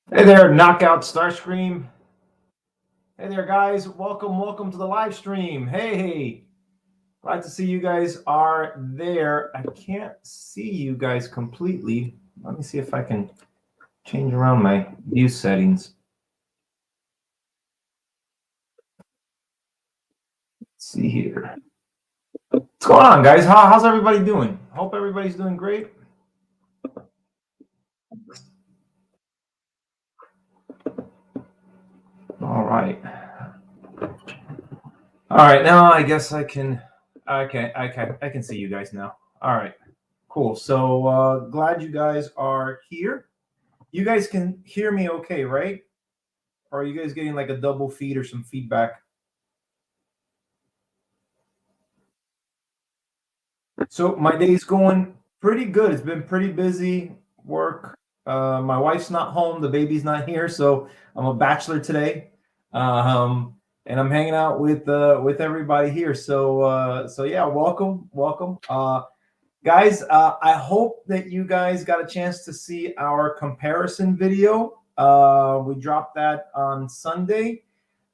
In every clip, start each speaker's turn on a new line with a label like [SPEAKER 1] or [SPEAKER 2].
[SPEAKER 1] Hey there, Knockout Starscream. Hey there, guys. Welcome to the live stream. Hey, glad to see you guys are there. I can't see you guys completely. Let me see if I can change around my view settings. Let's see here. What's going on, guys? How's everybody doing? Hope everybody's doing great. All right. All right, now I guess I can see you guys now. All right, cool. So glad you guys are here. You guys can hear me okay, right? Or are you guys getting like a double feed or some feedback? So my day's going pretty good. It's been pretty busy work. My wife's not home, the baby's not here, so I'm a bachelor today. And I'm hanging out with everybody here. So yeah, welcome. Guys, I hope that you guys got a chance to see our comparison video. We dropped that on Sunday.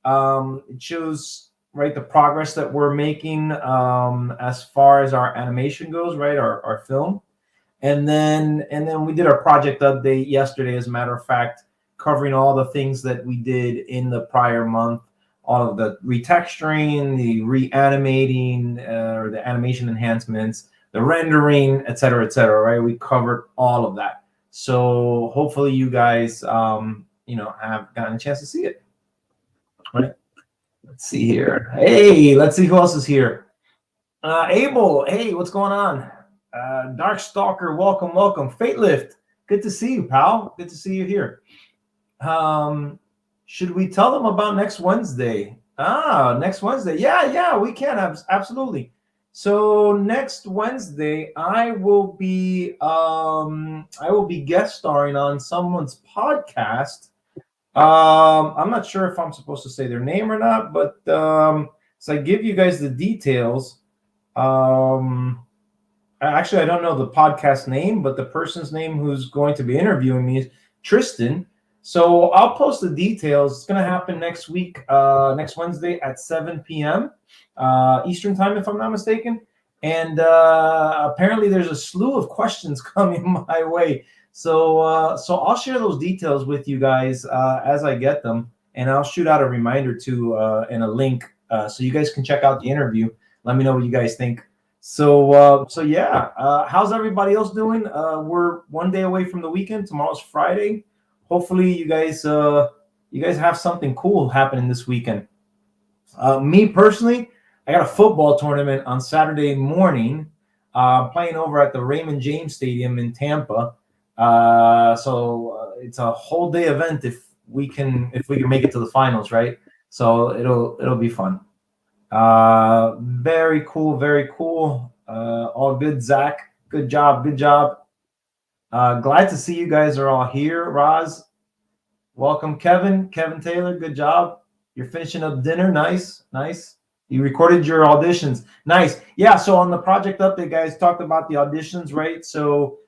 [SPEAKER 1] It shows the progress that we're making as far as our animation goes, right? Our film. And then we did our project update yesterday, as a matter of fact, covering all the things that we did in the prior month, all of the retexturing, the reanimating, or the animation enhancements, the rendering, et cetera, right? We covered all of that. So hopefully you guys, have gotten a chance to see it. Right. Let's see here. Hey, let's see who else is here. Abel, hey, what's going on? Dark Stalker, welcome. Fate Lift, good to see you, pal. Good to see you here. Should we tell them about next Wednesday? Next Wednesday. Yeah, we can. Absolutely. So next Wednesday, I will be guest starring on someone's podcast. I'm not sure if I'm supposed to say their name or not, but so I give you guys the details. Actually, I don't know the podcast name, but the person's name who's going to be interviewing me is Tristan. So I'll post the details. It's going to happen next week, next Wednesday at 7 p.m. Eastern time, if I'm not mistaken. And apparently there's a slew of questions coming my way. So I'll share those details with you guys as I get them. And I'll shoot out a reminder too and a link so you guys can check out the interview. Let me know what you guys think. So yeah, how's everybody else doing? We're one day away from the weekend. Tomorrow's Friday. Hopefully you guys have something cool happening this weekend. Me personally, I got a football tournament on Saturday morning, playing over at the Raymond James Stadium in Tampa. So it's a whole day event if we can make it to the finals, right? So it'll be fun. Very cool. All good, Zach. Good job. Glad to see you guys are all here. Roz, welcome. Kevin Taylor, good job. You're finishing up dinner. Nice. You recorded your auditions. Nice. Yeah, so on the project update, guys, talked about the auditions, right? So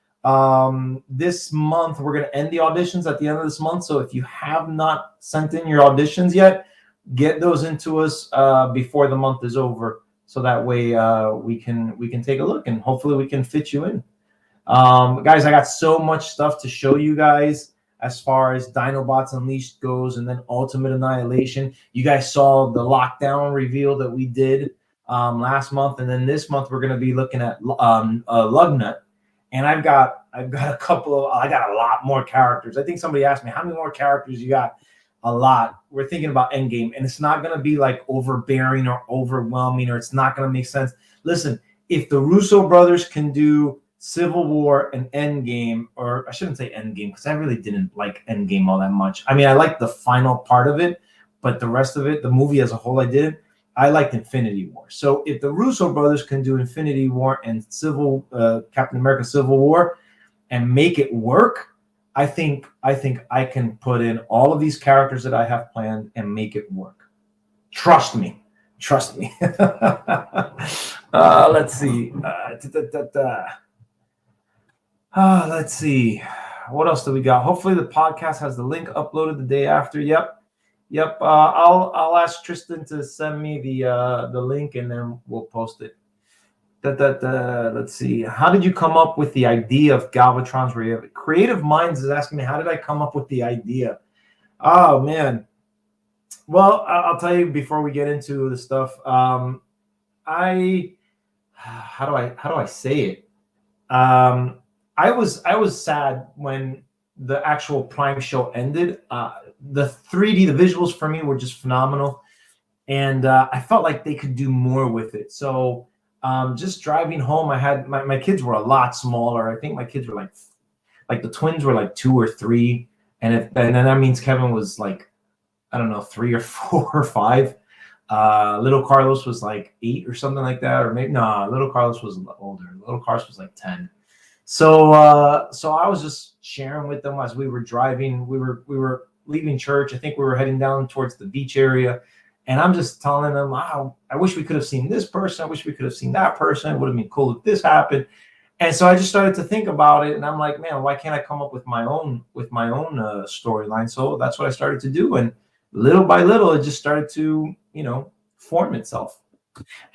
[SPEAKER 1] this month, we're going to end the auditions at the end of this month. So if you have not sent in your auditions yet, get those into us before the month is over. So that way we can take a look and hopefully we can fit you in. Guys, I got so much stuff to show you guys as far as Dinobots Unleashed goes, and then Ultimate Annihilation. You guys saw the lockdown reveal that we did last month, and then this month we're going to be looking at Lugnut. And I got a lot more characters. I think somebody asked me, how many more characters you got? A lot. We're thinking about Endgame, and it's not going to be like overbearing or overwhelming, or it's not going to make sense. Listen, if the Russo brothers can do Civil War and Endgame, or I shouldn't say Endgame because I really didn't like Endgame all that much. I mean, I liked the final part of it, but the rest of it, the movie as a whole, I did. I liked Infinity War. So if the Russo brothers can do Infinity War and Captain America Civil War and make it work, I think I can put in all of these characters that I have planned and make it work. Trust me. Let's see. Let's see. What else do we got? Hopefully the podcast has the link uploaded the day after. Yep. I'll ask Tristan to send me the link and then we'll post it. Let's see. How did you come up with the idea of Galvatron's Creative Minds is asking me, how did I come up with the idea? Oh man. Well, I'll tell you before we get into the stuff. How do I say it? I was sad when the actual Prime show ended. The 3D, the visuals for me were just phenomenal, and I felt like they could do more with it. So just driving home, I had my kids were a lot smaller. I think my kids were like the twins were like 2 or 3, and then that means Kevin was like, I don't know, 3 or 4 or 5. Little Carlos was like 8 or something like that, or maybe no, little Carlos was older. Little Carlos was like 10. So I was just sharing with them as we were driving. We were leaving church. I think we were heading down towards the beach area, and I'm just telling them, wow, I wish we could have seen this person. I wish we could have seen that person. It would have been cool if this happened. And so I just started to think about it, and I'm like, man, why can't I come up with my own storyline? So that's what I started to do, and little by little, it just started to, form itself.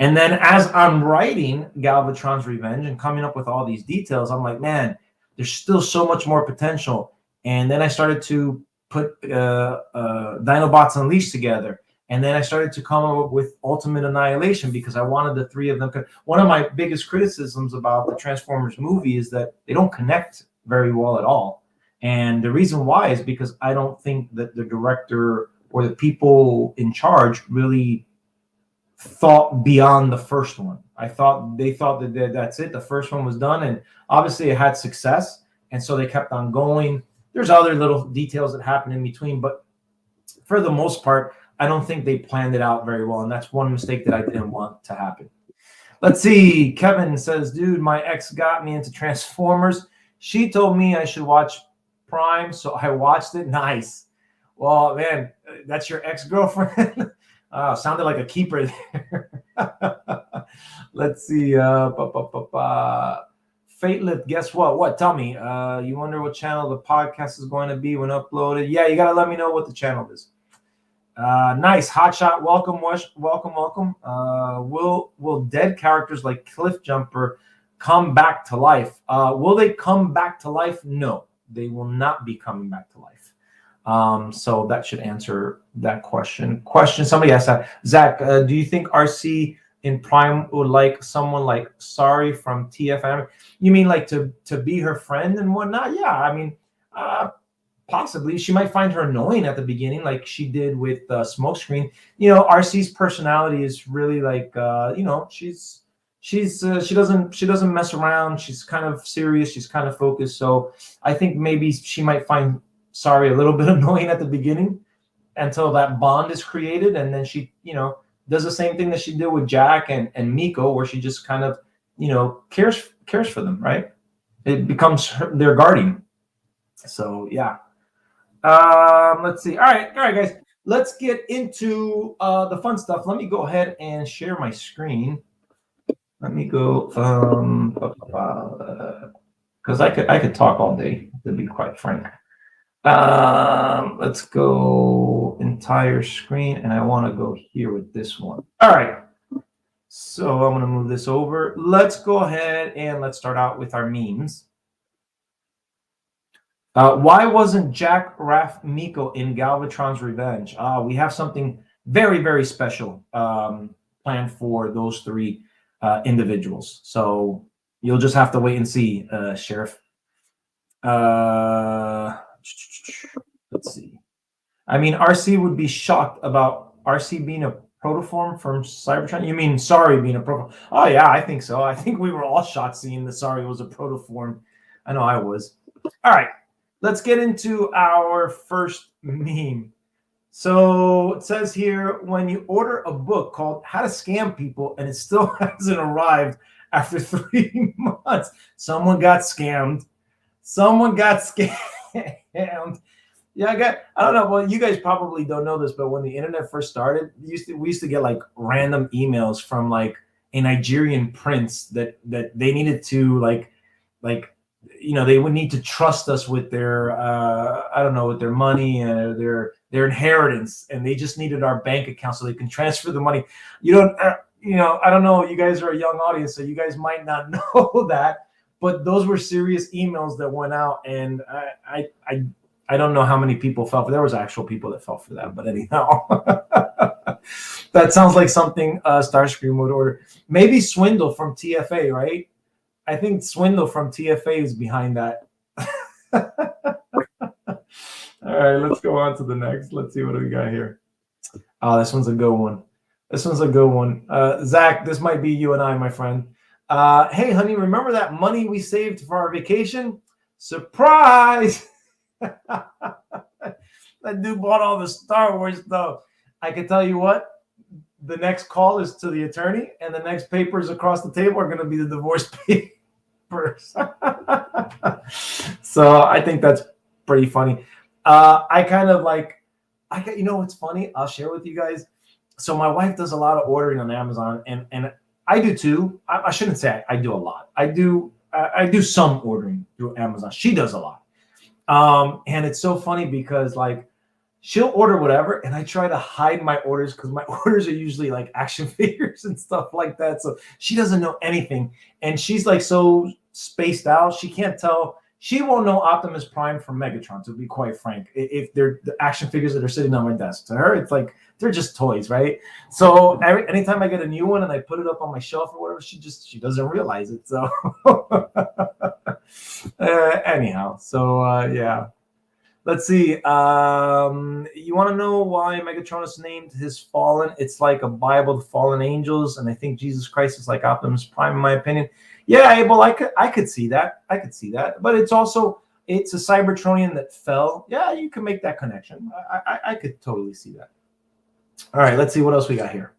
[SPEAKER 1] And then as I'm writing Galvatron's Revenge and coming up with all these details, I'm like, man, there's still so much more potential. And then I started to put Dinobots Unleashed together. And then I started to come up with Ultimate Annihilation because I wanted the 3 of them. One of my biggest criticisms about the Transformers movie is that they don't connect very well at all. And the reason why is because I don't think that the director or the people in charge really thought beyond the first one. They thought that that's it. The first one was done, and obviously it had success, and so they kept on going. There's other little details that happen in between, but for the most part, I don't think they planned it out very well, and that's one mistake that I didn't want to happen. Let's see. Kevin says, dude, my ex got me into Transformers. She told me I should watch Prime, so I watched it. Nice. Well, man, that's your ex-girlfriend? Sounded like a keeper there. Let's see. Fateleth, guess what? What? Tell me. You wonder what channel the podcast is going to be when uploaded? Yeah, you got to let me know what the channel is. Nice. Hotshot, welcome. Will dead characters like Cliff Jumper come back to life? Will they come back to life? No, they will not be coming back to life. So that should answer that question. Somebody asked that. Zach, do you think RC in Prime would like someone like Sari from TFM? You mean like to be her friend and whatnot? Yeah, I mean, possibly. She might find her annoying at the beginning, like she did with Smokescreen. RC's personality is really like, she doesn't mess around. She's kind of serious. She's kind of focused. So I think maybe she might find Sari a little bit annoying at the beginning until that bond is created, and then she does the same thing that she did with Jack and Miko, where she just kind of cares for them, right? It becomes their guardian. So yeah. Let's see. All right guys, let's get into the fun stuff. Let me go ahead and share my screen. Let me go because I could talk all day, to be quite frank. Let's go entire screen, and I want to go here with this one. All right, so I'm going to move this over. Let's go ahead and let's start out with our memes. Why wasn't Jack, Raph, Miko in Galvatron's Revenge? We have something very, very special planned for those 3 individuals. So you'll just have to wait and see, Sheriff. Let's see. I mean, RC would be shocked about RC being a protoform from Cybertron. You mean Sari being a protoform? Oh yeah, I think so. I think we were all shocked seeing that Sari was a protoform. I know I was. All right, let's get into our first meme. So it says here, when you order a book called How to Scam People and it still hasn't arrived after 3 months, someone got scammed. Someone got scammed. Yeah, I don't know. Well, you guys probably don't know this, but when the internet first started, we used to get like random emails from like a Nigerian prince that they needed to like they would need to trust us with their I don't know, with their money and their inheritance, and they just needed our bank account so they can transfer the money. You don't I don't know. You guys are a young audience, so you guys might not know that, but those were serious emails that went out, and I don't know how many people fell for. There was actual people that fell for that, but anyhow, that sounds like something Starscream would order. Maybe Swindle from TFA, right? I think Swindle from TFA is behind that. All right, let's go on to the next. Let's see what we got here. Oh, this one's a good one. This one's a good one. Zach, this might be you and I, my friend. Hey, honey, remember that money we saved for our vacation? Surprise! That dude bought all the Star Wars stuff. I can tell you what, the next call is to the attorney, and the next papers across the table are going to be the divorce papers. So I think that's pretty funny. I kind of like, you know what's funny? I'll share with you guys. So my wife does a lot of ordering on Amazon, and I do too. I shouldn't say I do a lot. I do some ordering through Amazon. She does a lot. And it's so funny because like she'll order whatever, and I try to hide my orders because my orders are usually like action figures and stuff like that. So she doesn't know anything, and she's like so spaced out. She can't tell. She won't know Optimus Prime from Megatron, to be quite frank. If they're the action figures that are sitting on my desk, to her, it's like they're just toys, right? So anytime I get a new one and I put it up on my shelf or whatever, she doesn't realize it. So anyhow, so yeah. Let's see. You want to know why Megatron is named his fallen? It's like a Bible, the fallen angels, and I think Jesus Christ is like Optimus Prime, in my opinion. Yeah, Abel, I could see that. I could see that. But it's a Cybertronian that fell. Yeah, you can make that connection. I could totally see that. All right, let's see what else we got here.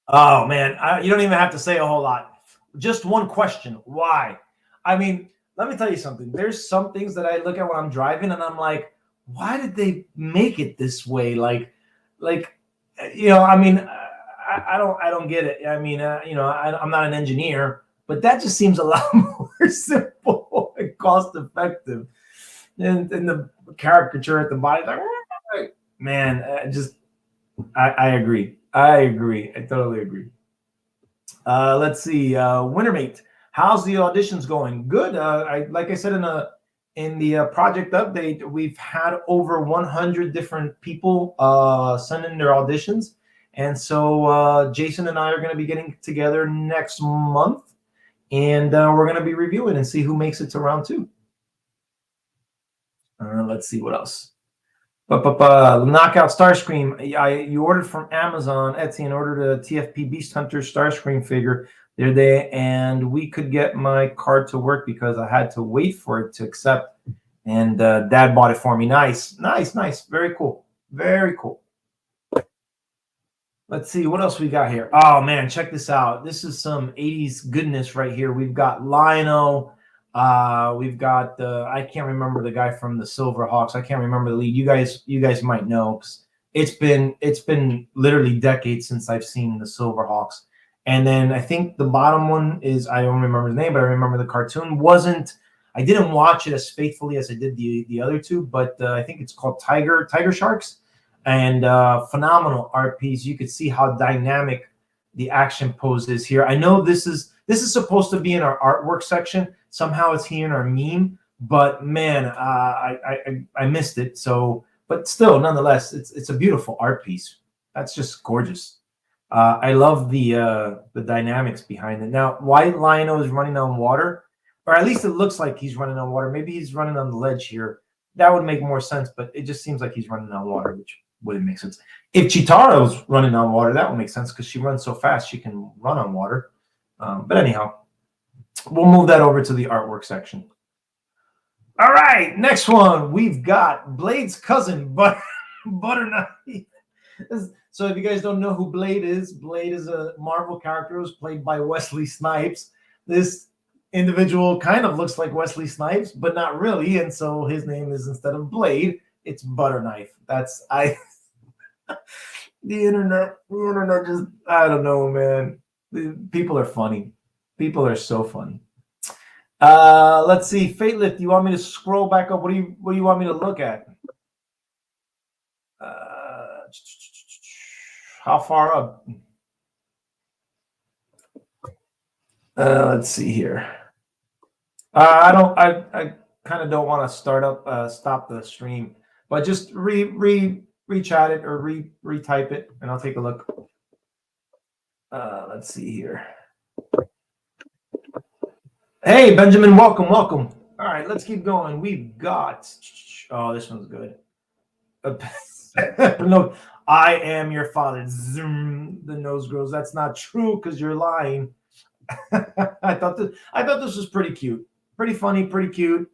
[SPEAKER 1] Oh man, you don't even have to say a whole lot. Just one question: why? I mean, let me tell you something. There's some things that I look at when I'm driving, and I'm like, why did they make it this way? Like, I mean, I don't get it. I mean, I'm not an engineer, but that just seems a lot more simple and cost effective. And the caricature at the bottom, like, man, I agree. I agree. I totally agree. Let's see. Wintermate, how's the auditions going? Good. Like I said in the project update, we've had over 100 different people send in their auditions, and so Jason and I are going to be getting together next month, and we're going to be reviewing and see who makes it to round 2. Let's see what else. Knockout Starscream. You ordered from Amazon, Etsy, and ordered a TFP Beast Hunter Starscream figure. They're there, and we could get my card to work because I had to wait for it to accept. And Dad bought it for me. Nice. Very cool. Very cool. Let's see what else we got here. Oh man, check this out. This is some 80s goodness right here. We've got Lionel. We've got I can't remember the guy from the Silverhawks. I can't remember the lead. You guys might know, because it's been literally decades since I've seen the Silverhawks. And then I think the bottom one is, I don't remember the name, but I remember the cartoon. I didn't watch it as faithfully as I did the other two, but I think it's called Tiger Sharks, and phenomenal art piece. You could see how dynamic the action pose is here. I know this is supposed to be in our artwork section. Somehow it's here in our meme, but man, I missed it. So, but still, nonetheless, it's a beautiful art piece. That's just gorgeous. I love the dynamics behind it. Now, why Lionel is running on water, or at least it looks like he's running on water. Maybe he's running on the ledge here. That would make more sense, but it just seems like he's running on water, which wouldn't make sense. If Chitaro's running on water, that would make sense because she runs so fast she can run on water. But anyhow, we'll move that over to the artwork section. All right, next one. We've got Blade's cousin, Butternut. So if you guys don't know who Blade is a Marvel character who was played by Wesley Snipes. This individual kind of looks like Wesley Snipes, but not really. And so his name is, instead of Blade, it's Butterknife. That's I the internet just, I don't know, man. People are funny. People are so funny. Let's see. Fate Lift, you want me to scroll back up? What do you want me to look at? How far up? Let's see here. I kind of don't want to stop the stream, but just re-chat it or retype it, and I'll take a look. Let's see here. Hey, Benjamin, welcome. All right, let's keep going. We've got, oh, this one's good. No, I am your father. Zoom, the nose grows. That's not true because you're lying. I thought this was pretty cute, pretty funny, pretty cute.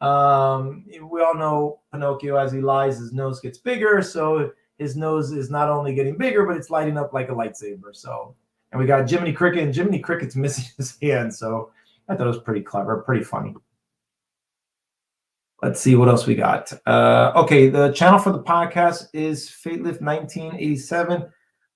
[SPEAKER 1] We all know Pinocchio, as he lies, his nose gets bigger. So his nose is not only getting bigger, but it's lighting up like a lightsaber. So, and we got Jiminy Cricket, and Jiminy Cricket's missing his hand. So I thought it was pretty clever, pretty funny. Let's see what else we got. Okay, the channel for the podcast is Fatelift 1987.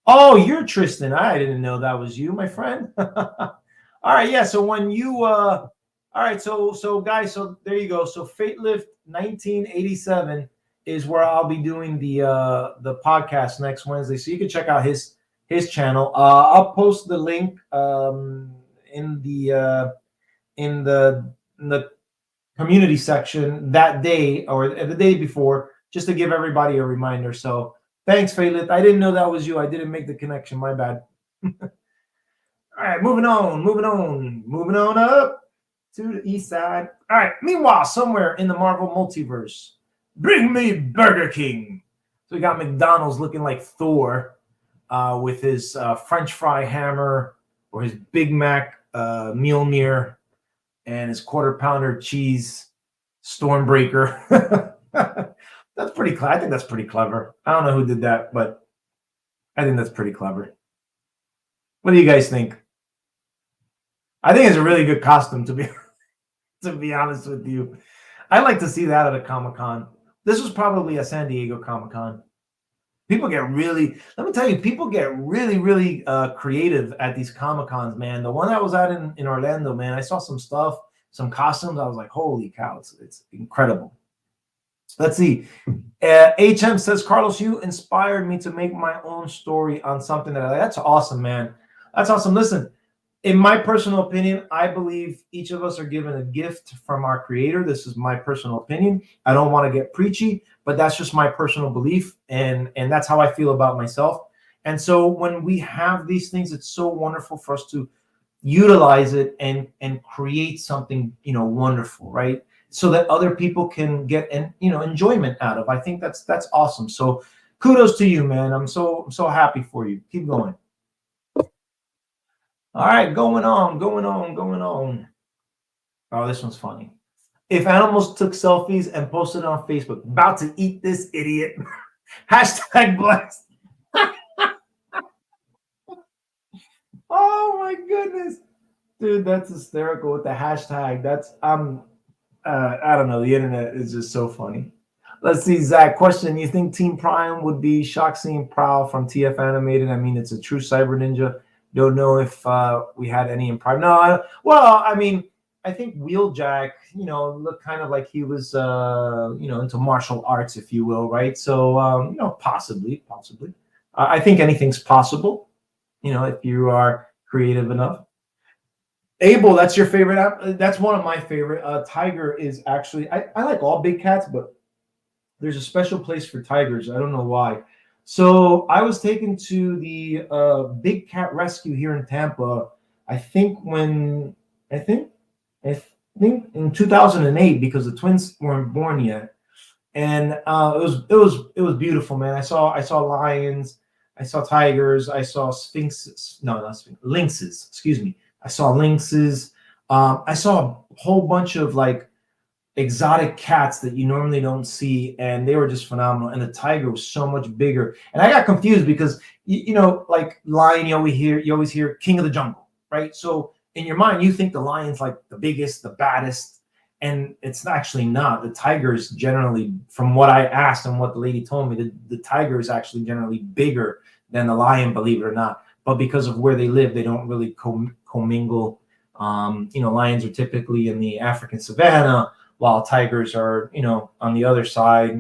[SPEAKER 1] Oh, you're Tristan. I didn't know that was you, my friend. All right, yeah. So when you all right, so guys, so there you go. So Fatelift 1987 is where I'll be doing the podcast next Wednesday. So you can check out his channel. I'll post the link in the community section that day or the day before, just to give everybody a reminder. So thanks, Fatelift. I didn't know that was you. I didn't make the connection. My bad. All right, moving on up to the east side. All right. Meanwhile, somewhere in the Marvel multiverse, bring me Burger King. So we got McDonald's looking like Thor with his French fry hammer or his Big Mac Mjolnir and his quarter pounder cheese Stormbreaker. That's pretty clever. I think that's pretty clever. I don't know who did that, but I think that's pretty clever. What do you guys think? I think it's a really good costume, to be honest with you. I'd like to see that at a Comic-Con. This was probably a San Diego Comic-Con. People get really, let me tell you, people get really creative at these Comic-Cons, man. The one that was out in Orlando, man, I saw some stuff, some costumes. I was like, holy cow, it's incredible. Let's see. HM says, Carlos, you inspired me to make my own story on something that I like. That's awesome, man. That's awesome. Listen, in my personal opinion, I believe each of us are given a gift from our creator. This is my personal opinion. I don't want to get preachy, but that's just my personal belief. And that's how I feel about myself. And so when we have these things, it's so wonderful for us to utilize it and create something, wonderful, right? So that other people can get enjoyment out of. I think that's awesome. So kudos to you, man. I'm so happy for you. Keep going. All right, going on. Oh, this one's funny. If animals took selfies and posted on Facebook, about to eat this idiot. Hashtag blessed. Oh my goodness. Dude, that's hysterical with the hashtag. That's I don't know. The internet is just so funny. Let's see, Zach. Question: you think Team Prime would be shocked seeing Prowl from TF Animated? I mean, it's a true cyber ninja. Don't know if we had any in Prime. No, I mean, I think Wheeljack, looked kind of like he was, into martial arts, if you will, right? So, possibly. I think anything's possible, if you are creative enough. Abel, that's your favorite app? That's one of my favorite. Tiger is actually, I like all big cats, but there's a special place for tigers. I don't know why. So I was taken to the big cat rescue here in Tampa. I think in 2008, because the twins weren't born yet, and it was beautiful, man. I saw lions, I saw tigers, I saw lynxes. Excuse me. I saw lynxes. I saw a whole bunch of like exotic cats that you normally don't see, and they were just phenomenal. And the tiger was so much bigger. And I got confused because like lion, you always hear king of the jungle, right? So in your mind, you think the lion's like the biggest, the baddest, and it's actually not. The tiger is generally, from what I asked and what the lady told me, the tiger is actually generally bigger than the lion, believe it or not. But because of where they live, they don't really commingle. Lions are typically in the African savanna, while tigers are, on the other side,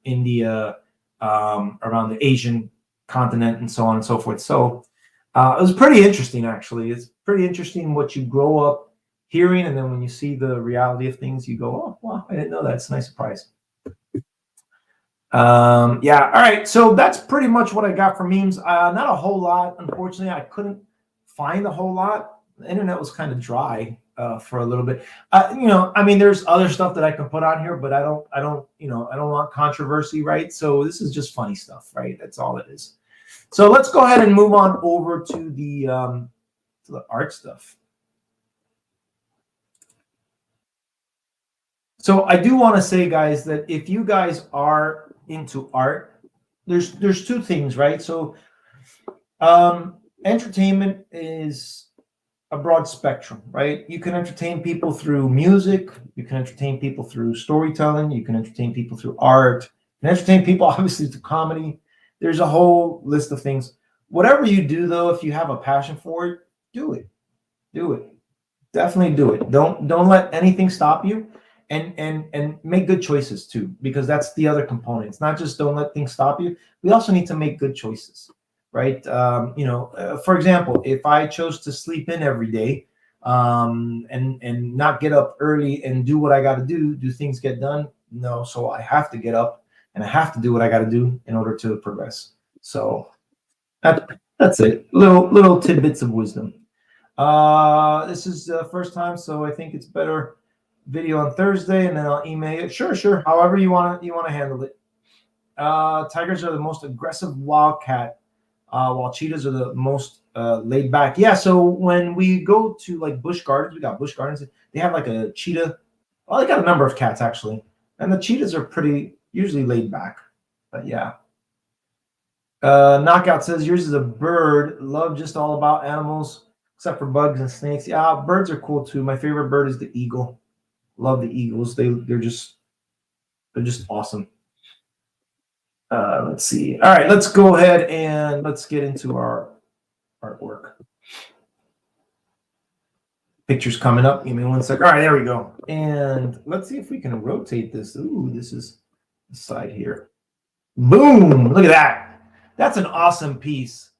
[SPEAKER 1] India, around the Asian continent, and so on and so forth. So it was pretty interesting, actually. It's pretty interesting what you grow up hearing, and then when you see the reality of things, you go, "Oh, wow, I didn't know that. It's a nice surprise." Yeah, all right. So that's pretty much what I got for memes. Not a whole lot, unfortunately. I couldn't find a whole lot. The internet was kind of dry for a little bit. I mean, there's other stuff that I can put on here, but I don't, I don't want controversy, right? So this is just funny stuff, right? That's all it is. So let's go ahead and move on over to the art stuff. So I do want to say, guys, that if you guys are into art, there's two things, right? So entertainment is a broad spectrum, right? You can entertain people through music, you can entertain people through storytelling, you can entertain people through art, you can entertain people obviously through comedy. There's a whole list of things. Whatever you do, though, if you have a passion for it, do it. Do it. Definitely do it. Don't let anything stop you, and make good choices too, because that's the other component. It's not just don't let things stop you. We also need to make good choices, right? For example, if I chose to sleep in every day, and not get up early and do what I got to do things get done? No. So I have to get up and I have to do what I got to do in order to progress. So that's it. Little tidbits of wisdom. This is the first time, so I think it's better video on Thursday, and then I'll email it. Sure. However you want to handle it. Tigers are the most aggressive wildcat, while cheetahs are the most laid back. Yeah. So when we go to like Busch Gardens, we got Busch Gardens. They have like a cheetah. Well, they got a number of cats actually, and the cheetahs are pretty usually laid back. But yeah. Knockout says yours is a bird. Love just all about animals, except for bugs and snakes. Yeah, birds are cool too. My favorite bird is the eagle. Love the eagles. They're just awesome. Let's see. All right, let's go ahead and let's get into our artwork. Pictures coming up. Give me 1 sec. All right, there we go. And let's see if we can rotate this. Ooh, this is the side here. Boom! Look at that. That's an awesome piece.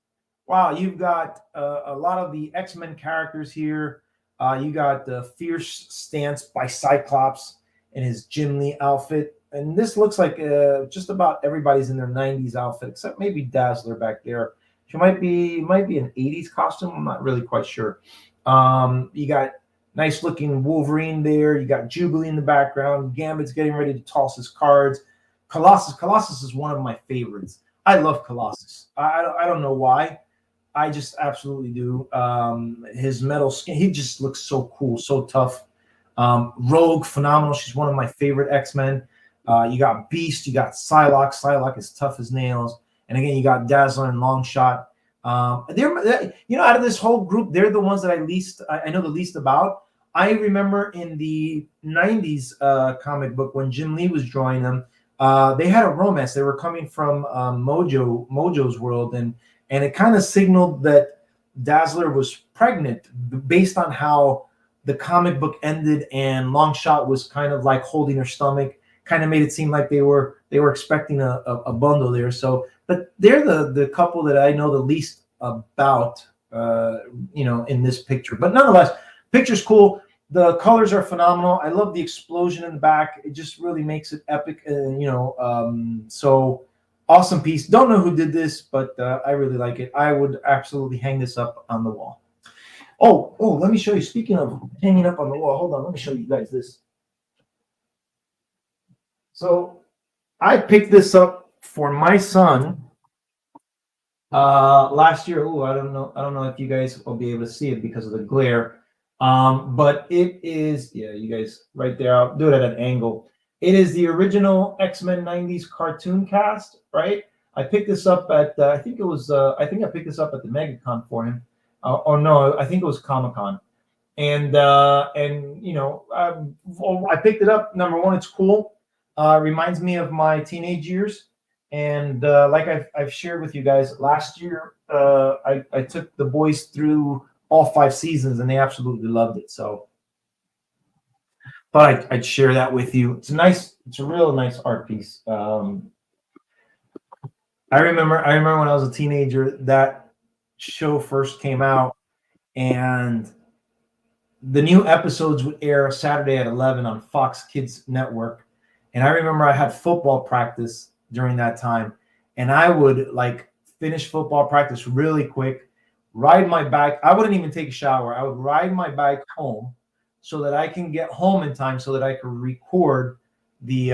[SPEAKER 1] Wow, you've got a lot of the X-Men characters here. You got the fierce stance by Cyclops in his Jim Lee outfit. And this looks like just about everybody's in their 90s outfit, except maybe Dazzler back there. She might be an 80s costume. I'm not really quite sure. You got nice looking Wolverine there. You got Jubilee in the background. Gambit's getting ready to toss his cards. Colossus is one of my favorites. I love Colossus. I don't know why. I just absolutely do. His metal skin, he just looks so cool, so tough. Rogue, phenomenal. She's one of my favorite X-Men. You got Beast, you got Psylocke. Psylocke is tough as nails. And again, you got Dazzler and Longshot. Out of this whole group, they're the ones that I know the least about. I remember in the 90s comic book when Jim Lee was drawing them, they had a romance. They were coming from Mojo's world, and it kind of signaled that Dazzler was pregnant based on how the comic book ended, and Longshot was kind of like holding her stomach, kind of made it seem like they were expecting a bundle there. So, but they're the couple that I know the least about, in this picture. But nonetheless, picture's cool. The colors are phenomenal. I love the explosion in the back. It just really makes it epic. So awesome piece. Don't know who did this, but I really like it. I would absolutely hang this up on the wall. Oh, let me show you. Speaking of hanging up on the wall, hold on. Let me show you guys this. So I picked this up for my son last year. Oh, I don't know if you guys will be able to see it because of the glare. But it is, yeah, you guys right there. I'll do it at an angle. It is the original X-Men 90s cartoon cast, right? I picked this up at I think it was I think I picked this up at the MegaCon for him. Or no, I think it was Comic-Con. And you know, I picked it up. Number one, it's cool. Reminds me of my teenage years. And like I've shared with you guys last year, I took the boys through all 5 seasons, and they absolutely loved it. So, but I'd share that with you. It's a nice, it's a real nice art piece. I remember when I was a teenager, that show first came out, and the new episodes would air Saturday at 11 on Fox Kids Network. And I remember I had football practice during that time, and I would like finish football practice really quick, ride my bike. I wouldn't even take a shower. I would ride my bike home so that I can get home in time so that I could record the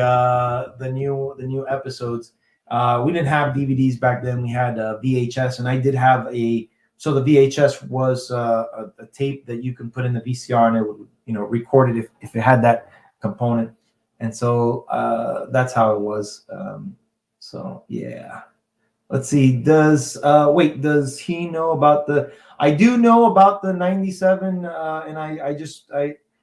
[SPEAKER 1] new episodes. We didn't have DVDs back then. We had VHS, and I did have a, so the VHS was a tape that you can put in the VCR, and it would, you know, record it if it had that component. And so that's how it was. So yeah. Let's see. Does does he know about the? I do know about the 97, and I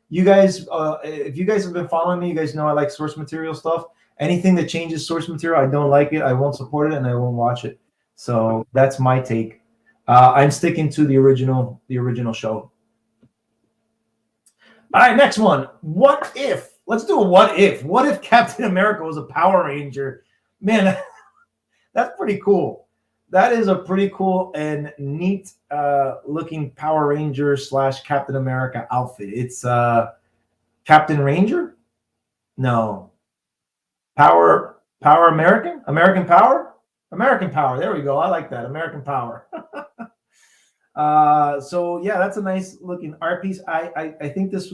[SPEAKER 1] you guys, if you guys have been following me, you guys know I like source material stuff. Anything that changes source material, I don't like it. I won't support it, and I won't watch it. So that's my take. I'm sticking to the original show. All right, next one. What if? Let's do a what if. What if Captain America was a Power Ranger? Man, that's pretty cool. That is a pretty cool and neat looking Power Ranger / Captain America outfit. It's Captain Ranger? No. Power American Power? American Power. There we go. I like that. American Power. So yeah, that's a nice looking art piece. I think this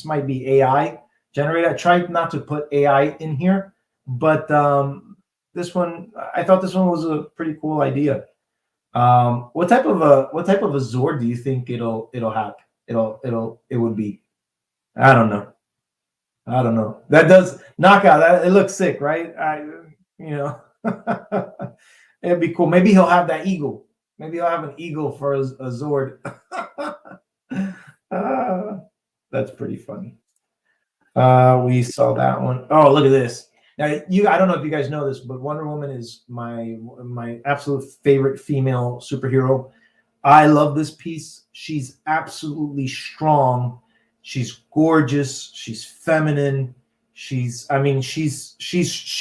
[SPEAKER 1] might be AI generated. I tried not to put AI in here, but this one, I thought this one was a pretty cool idea. What type of a Zord do you think it'll have? It would be? I don't know. I don't know. That does knockout. It looks sick, right? You know, it'd be cool. Maybe he'll have that eagle. Maybe he'll have an eagle for a Zord. That's pretty funny. We saw that one. Oh, look at this. Now, I don't know if you guys know this, but Wonder Woman is my absolute favorite female superhero. I love this piece. She's absolutely strong. She's gorgeous. She's feminine. She's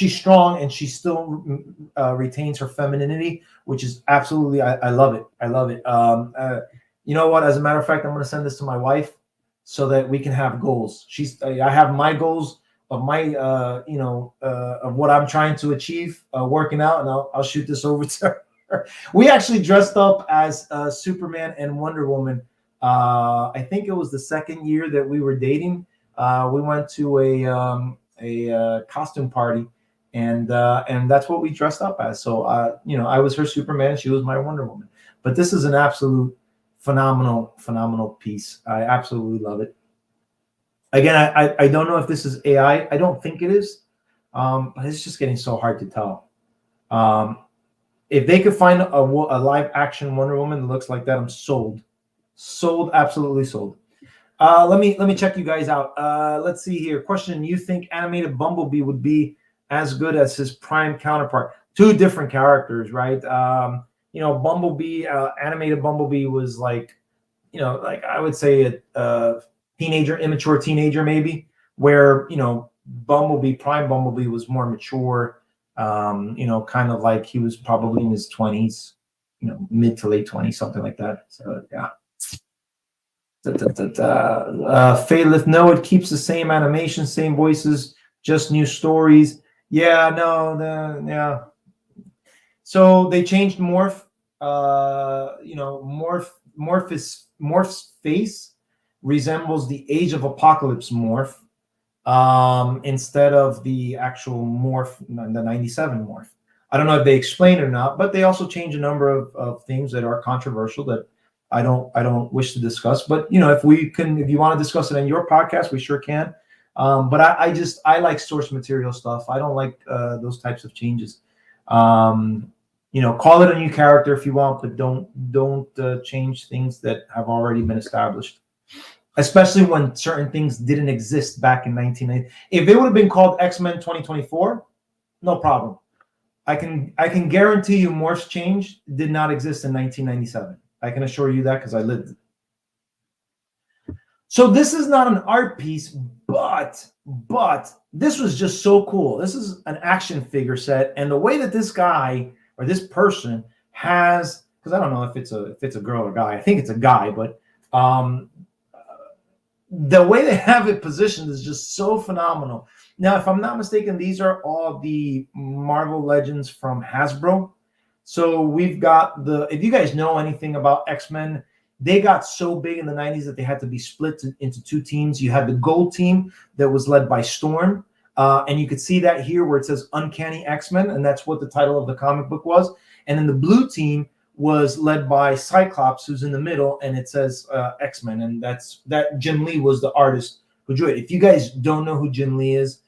[SPEAKER 1] strong, and she still retains her femininity, which is absolutely, I love it. I love it. You know what? As a matter of fact, I'm going to send this to my wife so that we can have goals. I have my goals of my of what I'm trying to achieve working out, and I'll shoot this over to her. We actually dressed up as Superman and Wonder Woman. I think it was the second year that we were dating. We went to a costume party, and that's what we dressed up as. So I was her Superman, she was my Wonder Woman. But this is an absolute phenomenal piece. I absolutely love it. Again, I don't know if this is AI. I don't think it is, but it's just getting so hard to tell. If they could find a live action Wonder Woman that looks like that, I'm sold. Sold, absolutely sold. Let me check you guys out. Let's see here. Question: you think animated Bumblebee would be as good as his prime counterpart? Two different characters, right? Bumblebee, animated Bumblebee was like, like I would say a teenager, immature teenager, maybe, where prime Bumblebee was more mature. Kind of like he was probably in his 20s, mid to late 20s, something like that. So yeah. Faylith, no, it keeps the same animation, same voices, just new stories. Yeah, no, yeah. So they changed Morph. Morph's face resembles the Age of Apocalypse Morph, instead of the actual Morph, the 97 Morph. I don't know if they explained it or not, but they also changed a number of things that are controversial that I don't wish to discuss. But if you want to discuss it on your podcast, we sure can. But I like source material stuff. I don't like those types of changes. Call it a new character if you want, but don't change things that have already been established. Especially when certain things didn't exist back in 1990. If it would have been called X-Men 2024, no problem. I can guarantee you Morph's Change did not exist in 1997. I can assure you that because I lived it. So this is not an art piece, but this was just so cool. This is an action figure set, and the way that this guy or this person has, because I don't know if it's a girl or guy. I think it's a guy, but the way they have it positioned is just so phenomenal. Now, if I'm not mistaken, these are all the Marvel Legends from Hasbro. So we've got if you guys know anything about X-Men, they got so big in the 90s that they had to be split into two teams. You had the gold team that was led by Storm. And you could see that here where it says Uncanny X-Men, and that's what the title of the comic book was. And then the blue team was led by Cyclops, who's in the middle, and it says X-Men, and that Jim Lee was the artist who drew it. If you guys don't know who Jim Lee is,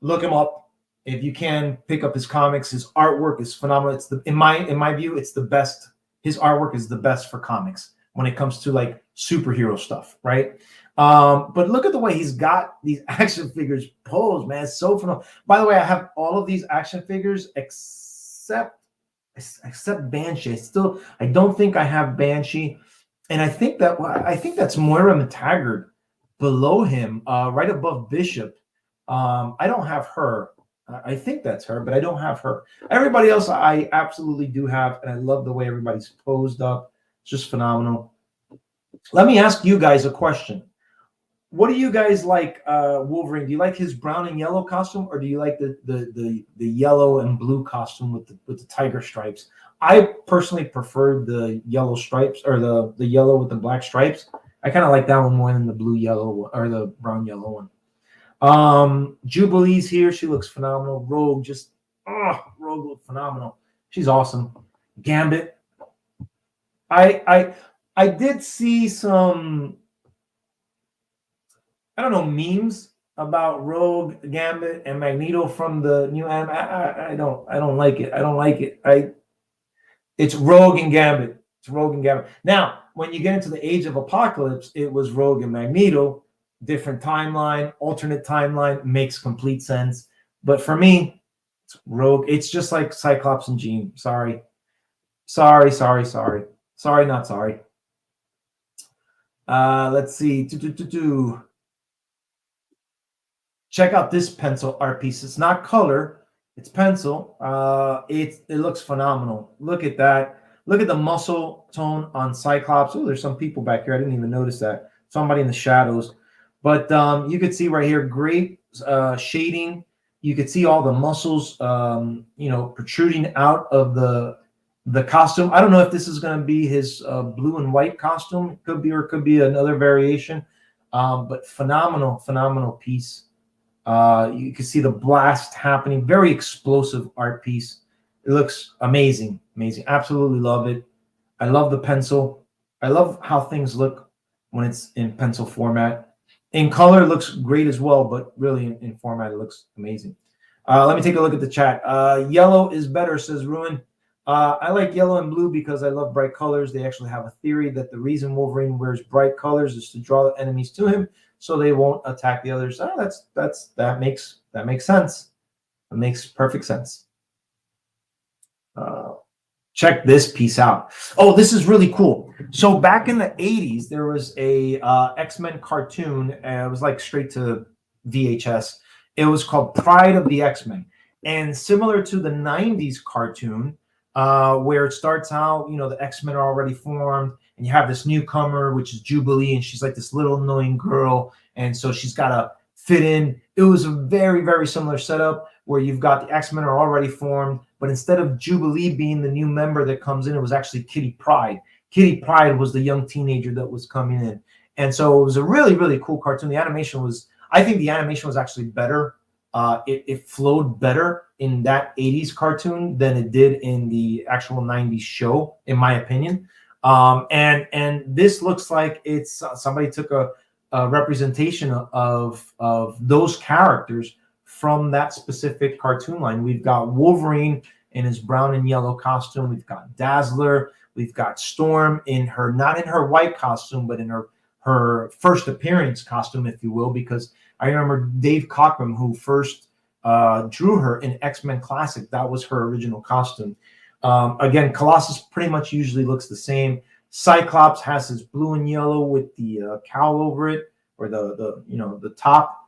[SPEAKER 1] look him up. If you can, pick up his comics. His artwork is phenomenal. It's in my view, it's the best. His artwork is the best for comics when it comes to like superhero stuff, right? But look at the way he's got these action figures posed, man. It's so phenomenal. By the way, I have all of these action figures except Banshee. I don't think I have Banshee, and I think that's Moira McTaggart below him, right above Bishop. I don't have her. I think that's her, but I don't have her. Everybody else I absolutely do have, and I love the way everybody's posed up. It's just phenomenal. Let me ask you guys a question. What do you guys like, Wolverine? Do you like his brown and yellow costume, or do you like the yellow and blue costume with the tiger stripes? I personally prefer the yellow stripes, or the yellow with the black stripes. I kind of like that one more than the blue yellow or the brown yellow one. Jubilee's here. She looks phenomenal. Rogue looked phenomenal. She's awesome. Gambit. I did see some, I don't know, memes about Rogue, Gambit, and Magneto from the new anime. I don't like it. I don't like it. It's Rogue and Gambit. It's Rogue and Gambit. Now, when you get into the Age of Apocalypse, it was Rogue and Magneto. Different timeline, alternate timeline, makes complete sense. But for me, it's Rogue. It's just like Cyclops and Jean. Sorry, not sorry. Let's see. Check out this pencil art piece. It's not color, it's pencil. It looks phenomenal. Look at that. Look at the muscle tone on Cyclops. Oh, there's some people back here. I didn't even notice that. Somebody in the shadows. But you could see right here, great shading. You could see all the muscles, protruding out of the costume. I don't know if this is going to be his blue and white costume. It could be another variation. But phenomenal piece. You can see the blast happening. Very explosive art piece. It looks amazing. Absolutely love it. I love the pencil. I love how things look when it's in pencil format. In color, it looks great as well, but really in format, it looks amazing. Let me take a look at the chat. Yellow is better, says Ruin. I like yellow and blue because I love bright colors. They actually have a theory that the reason Wolverine wears bright colors is to draw the enemies to him, so they won't attack the others. Oh, that makes sense. That makes perfect sense. Check this piece out. Oh, this is really cool. So back in the 80s, there was a X-Men cartoon. It was like straight to VHS. It was called Pride of the X-Men. And similar to the 90s cartoon, where it starts out, the X-Men are already formed, and you have this newcomer, which is Jubilee, and she's like this little annoying girl, and so she's got to fit in. It was a very, very similar setup where you've got the X-Men are already formed, but instead of Jubilee being the new member that comes in, it was actually Kitty Pryde. Kitty Pryde was the young teenager that was coming in. And so it was a really, really cool cartoon. I think the animation was actually better. It flowed better in that 80s cartoon than it did in the actual 90s show, in my opinion. And this looks like it's somebody took a representation of those characters from that specific cartoon line. We've got Wolverine in his brown and yellow costume. We've got Dazzler. We've got Storm in her, not in her white costume, but in her first appearance costume, if you will, because I remember Dave Cockrum, who first drew her in X-Men Classic. That was her original costume. Again, Colossus pretty much usually looks the same. Cyclops has his blue and yellow with the cowl over it, or the top,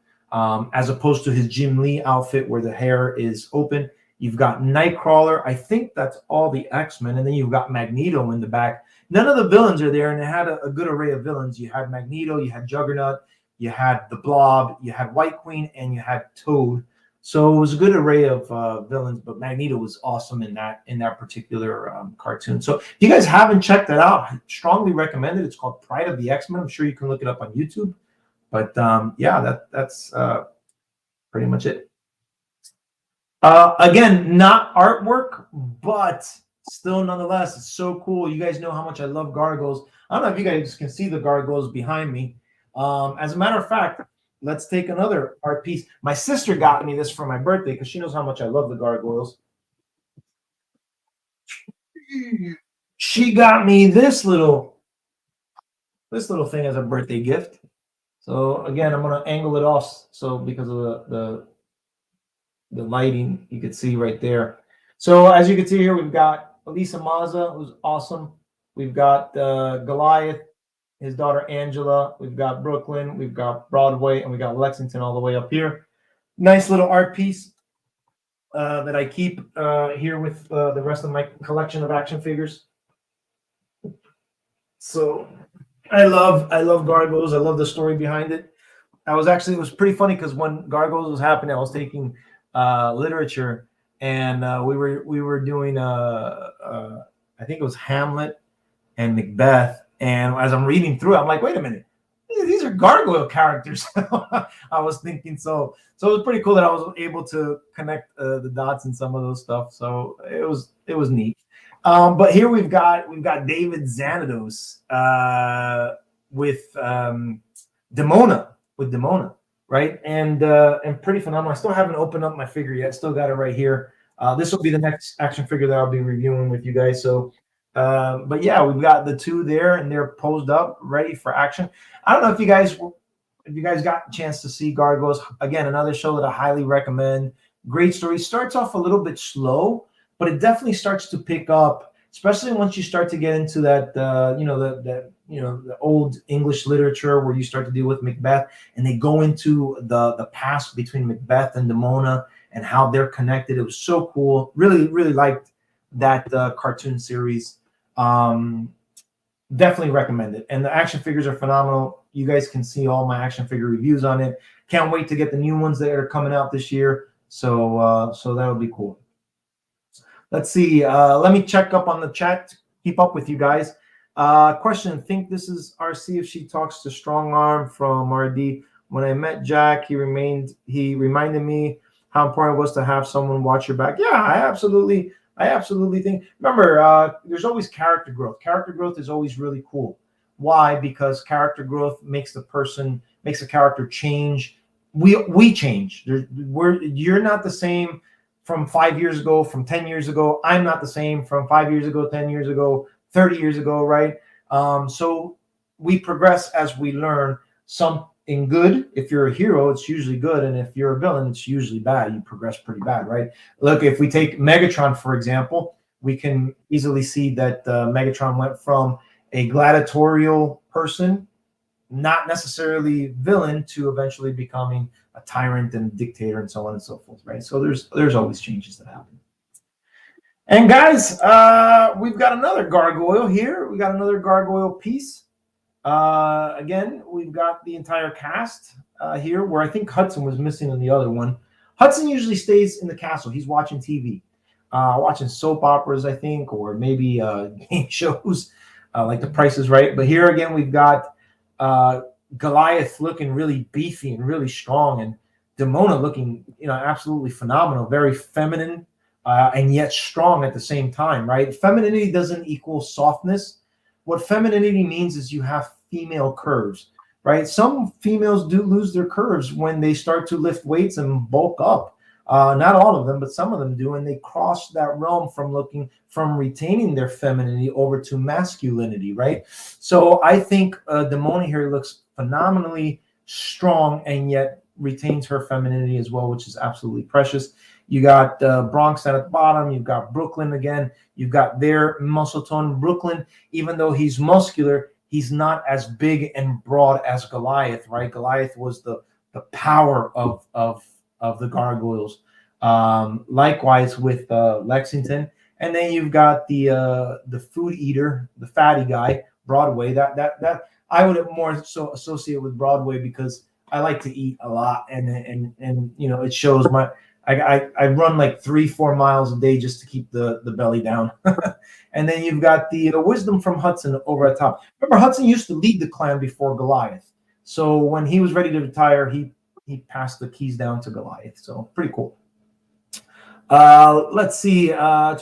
[SPEAKER 1] as opposed to his Jim Lee outfit where the hair is open. You've got Nightcrawler. I think that's all the X-Men, and then you've got Magneto in the back. None of the villains are there, and it had a good array of villains. You had Magneto, you had Juggernaut, you had the Blob, you had White Queen, and you had Toad. So it was a good array of villains, but Magneto was awesome in that particular cartoon. So if you guys haven't checked that out, I strongly recommend it. It's called Pride of the X-Men. I'm sure you can look it up on YouTube. But yeah, that's pretty much it. Again, not artwork, but still nonetheless, it's so cool. You guys know how much I love Gargoyles. I don't know if you guys can see the Gargoyles behind me. As a matter of fact, let's take another art piece. My sister got me this for my birthday because she knows how much I love the Gargoyles. She got me this little thing as a birthday gift. So again, I'm gonna angle it off so because of the lighting, you can see right there. So as you can see here, we've got Elisa Maza, who's awesome. We've got Goliath, his daughter Angela. We've got Brooklyn. We've got Broadway, and we got Lexington all the way up here. Nice little art piece that I keep here with the rest of my collection of action figures. So I love Gargoyles. I love the story behind it. It was pretty funny because when Gargoyles was happening, I was taking literature, and we were doing I think it was Hamlet and Macbeth. And as I'm reading through it, I'm like, wait a minute, these are gargoyle characters. I was thinking so. So it was pretty cool that I was able to connect the dots in some of those stuff. So it was neat. But here we've got David Xanados with Demona, right? And pretty phenomenal. I still haven't opened up my figure yet. Still got it right here. This will be the next action figure that I'll be reviewing with you guys. So. But yeah, we've got the two there, and they're posed up, ready for action. I don't know if you guys got a chance to see Gargoyles. Again, another show that I highly recommend. Great story. Starts off a little bit slow, but it definitely starts to pick up, especially once you start to get into that, the old English literature where you start to deal with Macbeth, and they go into the past between Macbeth and Demona and how they're connected. It was so cool. Really, really liked that cartoon series. Definitely recommend it. And the action figures are phenomenal. You guys can see all my action figure reviews on it. Can't wait to get the new ones that are coming out this year. So that'll be cool. Let's see. Let me check up on the chat to keep up with you guys. Question: think this is RC if she talks to Strong Arm from RD. When I met Jack, he reminded me how important it was to have someone watch your back. Yeah, I absolutely think. Remember, there's always character growth. Character growth is always really cool. Why? Because character growth makes a character change. We change. You're not the same from 5 years ago, from 10 years ago. I'm not the same from 5 years ago, 10 years ago, 30 years ago, right? So we progress as we learn. Something good. If you're a hero, it's usually good, and if you're a villain, it's usually bad. You progress pretty bad, right? Look, if we take Megatron for example, we can easily see that Megatron went from a gladiatorial person, not necessarily villain, to eventually becoming a tyrant and dictator and so on and so forth, right? So there's always changes that happen. And guys, we've got another gargoyle here. We got another gargoyle piece. Again, we've got the entire cast here, where I think Hudson was missing in the other one. Hudson usually stays in the castle. He's watching TV, watching soap operas, I think, or maybe game shows like The Price is Right. But here again, we've got Goliath looking really beefy and really strong, and Demona looking, absolutely phenomenal, very feminine and yet strong at the same time, right? Femininity doesn't equal softness. what femininity means is you have female curves, right? Some females do lose their curves when they start to lift weights and bulk up. Not all of them, but some of them do, and they cross that realm from retaining their femininity over to masculinity, right? So I think Demoni here looks phenomenally strong and yet retains her femininity as well, which is absolutely precious. You got Bronx at the bottom. You've got Brooklyn again. You've got their muscle tone. Brooklyn, even though he's muscular, he's not as big and broad as Goliath, right? Goliath was the power of the Gargoyles. Likewise with Lexington, and then you've got the food eater, the fatty guy, Broadway. That I would more so associate with Broadway because I like to eat a lot, and it shows my. I run like 3-4 miles a day just to keep the belly down. And then you've got the wisdom from Hudson over at top. Remember, Hudson used to lead the clan before Goliath. So when he was ready to retire, he passed the keys down to Goliath. So pretty cool. Let's see. Oh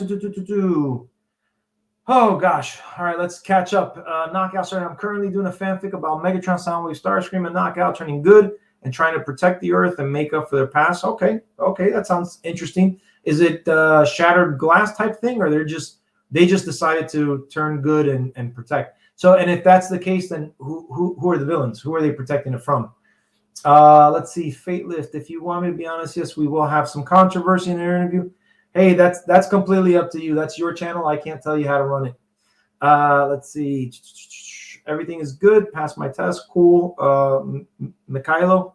[SPEAKER 1] gosh. All right, let's catch up. Knockout starting. I'm currently doing a fanfic about Megatron, Soundwave, Starscream, and Knockout turning good and trying to protect the Earth and make up for their past. Okay, that sounds interesting. Is it shattered glass type thing, or they just decided to turn good and protect? So, and if that's the case, then who are the villains? Who are they protecting it from? Let's see. Fate Lift. If you want me to be honest, yes, we will have some controversy in our interview. Hey, that's completely up to you. That's your channel. I can't tell you how to run it. Let's see. Everything is good. Passed my test. Cool. Mikhailo.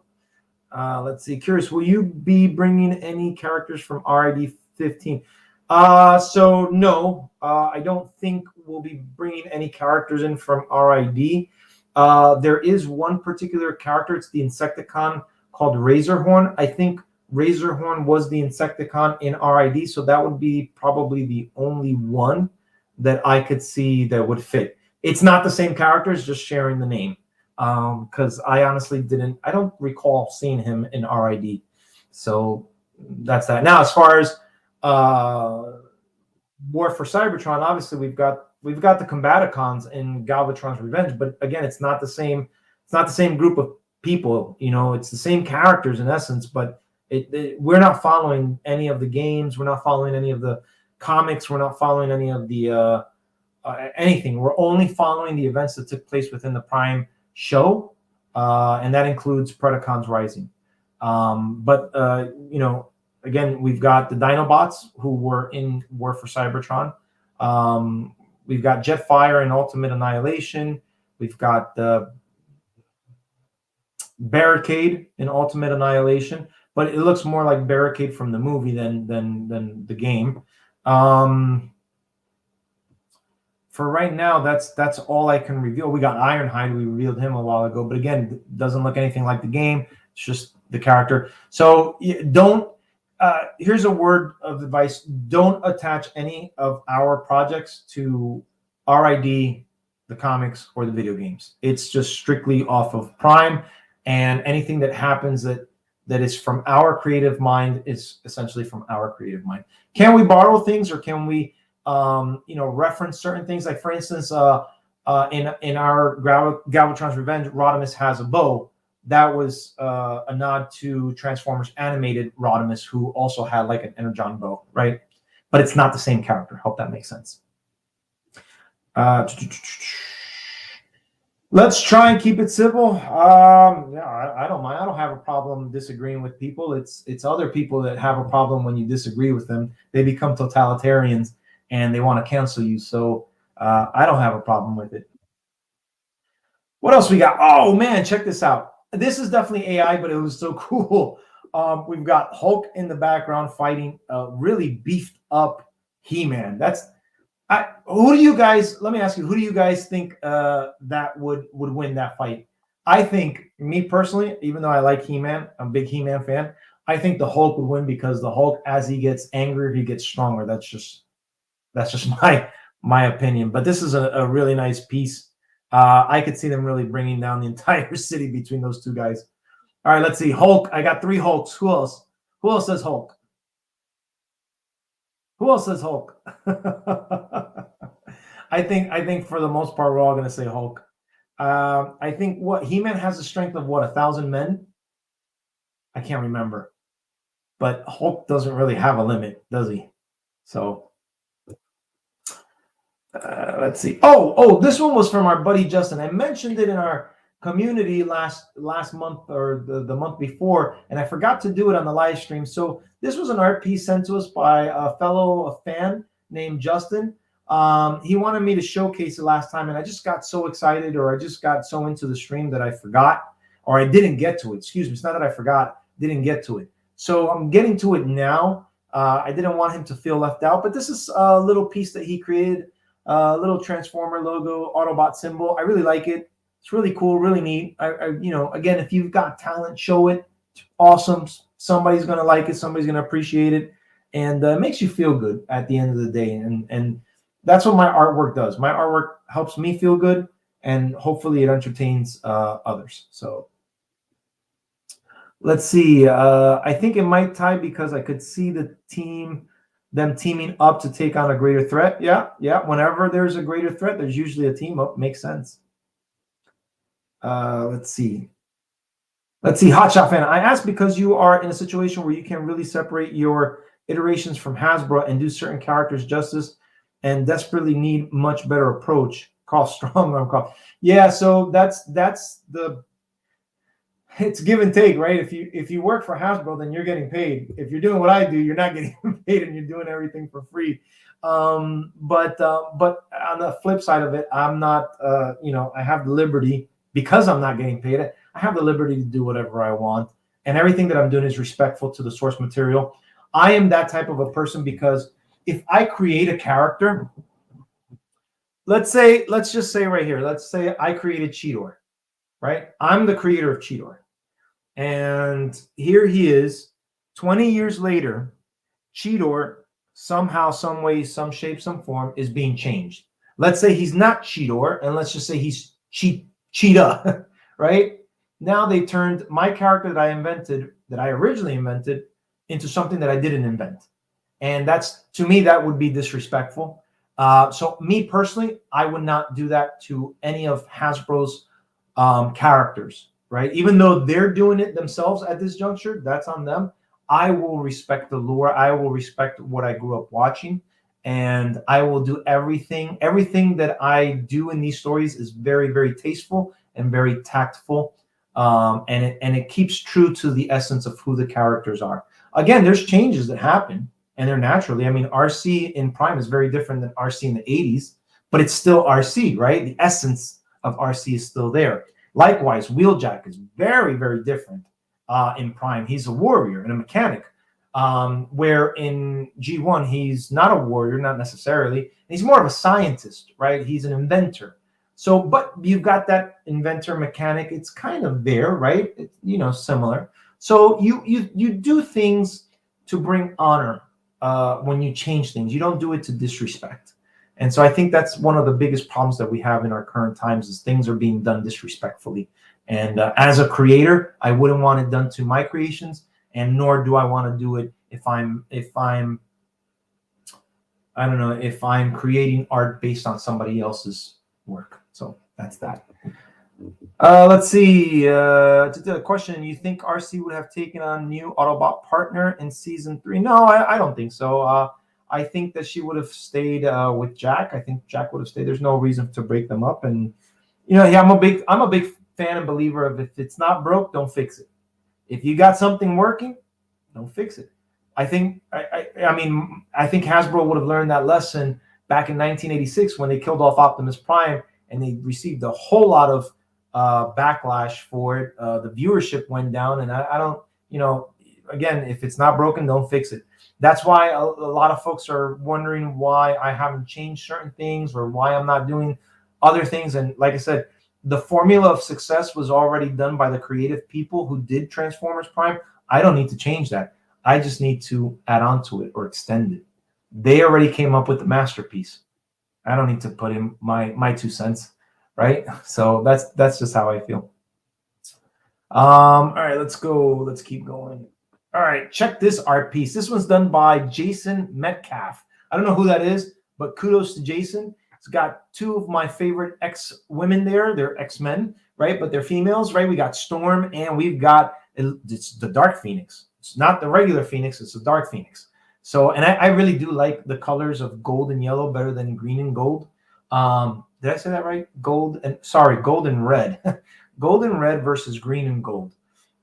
[SPEAKER 1] Let's see. Curious, will you be bringing any characters from RID 15? So no, I don't think we'll be bringing any characters in from RID. There is one particular character. It's the Insecticon called Razorhorn. I think Razorhorn was the Insecticon in RID, so that would be probably the only one that I could see that would fit. It's not the same character, it's just sharing the name. Because I honestly I don't recall seeing him in RID. So that's that. Now, as far as War for Cybertron, obviously we've got the Combaticons in Galvatron's Revenge, but again, it's not the same group of people. It's the same characters in essence, but we're not following any of the games, we're not following any of the comics, we're not following any of the anything. We're only following the events that took place within the Prime show, and that includes Predacons Rising. But again, we've got the Dinobots who were in War for Cybertron. We've got Jetfire in Ultimate Annihilation. We've got the Barricade in Ultimate Annihilation, but it looks more like Barricade from the movie than the game. For right now, that's all I can reveal. We got Ironhide. We revealed him a while ago, but again, it doesn't look anything like the game. It's just the character. So don't. Here's a word of advice: don't attach any of our projects to RID, the comics, or the video games. It's just strictly off of Prime, and anything that happens that is from our creative mind is essentially from our creative mind. Can we borrow things, or can we reference certain things? Like, for instance, in our Galvatron's Revenge, Rodimus has a bow. That was a nod to Transformers animated Rodimus, who also had like an Energon bow, right? But it's not the same character. Hope that makes sense. Let's try and keep it civil. Yeah, I don't mind. I don't have a problem disagreeing with people. It's other people that have a problem when you disagree with them. They become totalitarians and they want to cancel you. So I don't have a problem with it. What else we got? Oh man, check this out. This is definitely AI, but it was so cool. We've got Hulk in the background fighting a really beefed up He-Man. Who do you guys? Let me ask you. Who do you guys think that would win that fight? I think, me personally, even though I like He-Man, I'm a big He-Man fan. I think the Hulk would win because the Hulk, as he gets angrier, he gets stronger. That's just my opinion. But this is a really nice piece. I could see them really bringing down the entire city between those two guys. All right, let's see. Hulk. I got 3 Hulks. Who else? Who else says Hulk? Who else says Hulk? I think for the most part we're all gonna say Hulk. I think what He-Man has a strength of what, 1,000 men? I can't remember, but Hulk doesn't really have a limit, does he? So let's see. Oh, this one was from our buddy Justin. I mentioned it in our community last month or the month before, and I forgot to do it on the live stream. So this was an art piece sent to us by a fan named Justin. He wanted me to showcase it last time, and I just got so excited, or I just got so into the stream that I forgot, or I didn't get to it. Excuse me. It's not that I forgot, didn't get to it. So I'm getting to it now. I didn't want him to feel left out, but this is a little piece that he created. Little Transformer logo, Autobot symbol. I really like it. It's really cool, really neat. Again, if you've got talent, show it. It's awesome. Somebody's gonna like it. Somebody's gonna appreciate it, and it makes you feel good at the end of the day. And that's what my artwork does. My artwork helps me feel good, and hopefully it entertains others. So let's see. I think it might tie because I could see them teaming up to take on a greater threat. Yeah. Whenever there's a greater threat, there's usually a team up. Makes sense. Let's see. Hotshot fan. I asked because you are in a situation where you can really separate your iterations from Hasbro and do certain characters justice, and desperately need much better approach. Call strong arm call. Yeah. So that's the. It's give and take, right? If you work for Hasbro, then you're getting paid. If you're doing what I do, you're not getting paid, and you're doing everything for free. But on the flip side of it, I'm not. I have the liberty, because I'm not getting paid. I have the liberty to do whatever I want, and everything that I'm doing is respectful to the source material. I am that type of a person because if I create a character, let's just say right here, let's say I created Cheetor, right? I'm the creator of Cheetor. And here he is, 20 years later, Cheetor, somehow, some way, some shape, some form, is being changed. Let's say he's not Cheetor, and let's just say he's Cheetah, right? Now they turned my character that I originally invented, into something that I didn't invent. And that's, to me, that would be disrespectful. So me personally, I would not do that to any of Hasbro's characters, right? Even though they're doing it themselves at this juncture, that's on them. I will respect the lore. I will respect what I grew up watching, and I will do everything. Everything that I do in these stories is very, very tasteful and very tactful, and it keeps true to the essence of who the characters are. Again, there's changes that happen, and they're naturally. I mean, RC in Prime is very different than RC in the 80s, but it's still RC, right? The essence of RC is still there. Likewise, Wheeljack is very, very different in Prime. He's a warrior and a mechanic, where in G1, he's not a warrior, not necessarily. He's more of a scientist, right? He's an inventor. So, but you've got that inventor mechanic. It's kind of there, right? It's, similar. So you do things to bring honor when you change things. You don't do it to disrespect. And so I think that's one of the biggest problems that we have in our current times, is things are being done disrespectfully. And as a creator, I wouldn't want it done to my creations, and nor do I want to do it if I'm creating art based on somebody else's work. So that's that. Let's see. The question: you think RC would have taken on new Autobot partner in season 3? No, I don't think so. I think that she would have stayed with Jack. I think Jack would have stayed. There's no reason to break them up. And I'm a big fan and believer of, if it's not broke, don't fix it. If you got something working, don't fix it. I think Hasbro would have learned that lesson back in 1986 when they killed off Optimus Prime, and they received a whole lot of backlash for it. The viewership went down, and I don't, again, if it's not broken, don't fix it. That's why a lot of folks are wondering why I haven't changed certain things, or why I'm not doing other things. And like I said, the formula of success was already done by the creative people who did Transformers Prime. I don't need to change that. I just need to add on to it or extend it. They already came up with the masterpiece. I don't need to put in my 2 cents, right? So that's just how I feel. All right, let's go. Let's keep going. All right, check this art piece. This one's done by Jason Metcalf. I don't know who that is, but kudos to Jason. It's got two of my favorite X-women there. They're X-Men, right? But they're females, right? We got Storm, and we've got it's the Dark Phoenix. It's not the regular Phoenix, it's the Dark Phoenix. So, and I really do like the colors of gold and yellow better than green and gold. Did I say that right? Gold and red. Gold and red versus green and gold.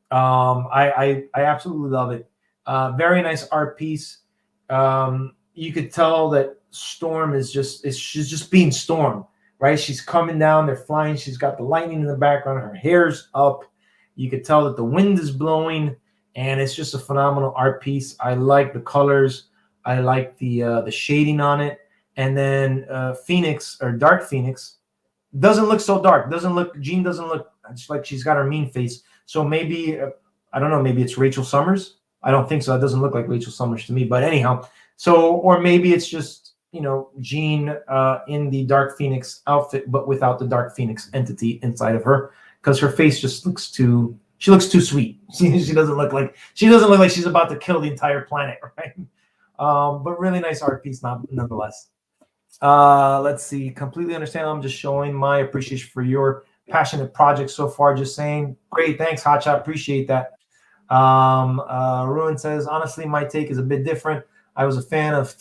[SPEAKER 1] I absolutely love it. Very nice art piece. You could tell that Storm she's just being Storm, right? She's coming down, they're flying, she's got the lightning in the background, her hair's up. You could tell that the wind is blowing, and it's just a phenomenal art piece. I like the colors, I like the shading on it. And then Phoenix, or Dark Phoenix, doesn't look so dark. Jean doesn't look just like she's got her mean face. So maybe I don't know, maybe it's Rachel Summers. I don't think so. It doesn't look like Rachel Summers to me. But anyhow, so, or maybe it's just, Jean in the Dark Phoenix outfit, but without the Dark Phoenix entity inside of her, because her face just looks too sweet. She doesn't look like she's about to kill the entire planet, right? But really nice art piece nonetheless. Let's see. Completely understand. I'm just showing my appreciation for your passionate project so far. Just saying, great, thanks, Hotshot. Appreciate that. Ruin says, honestly, my take is a bit different. I was a fan of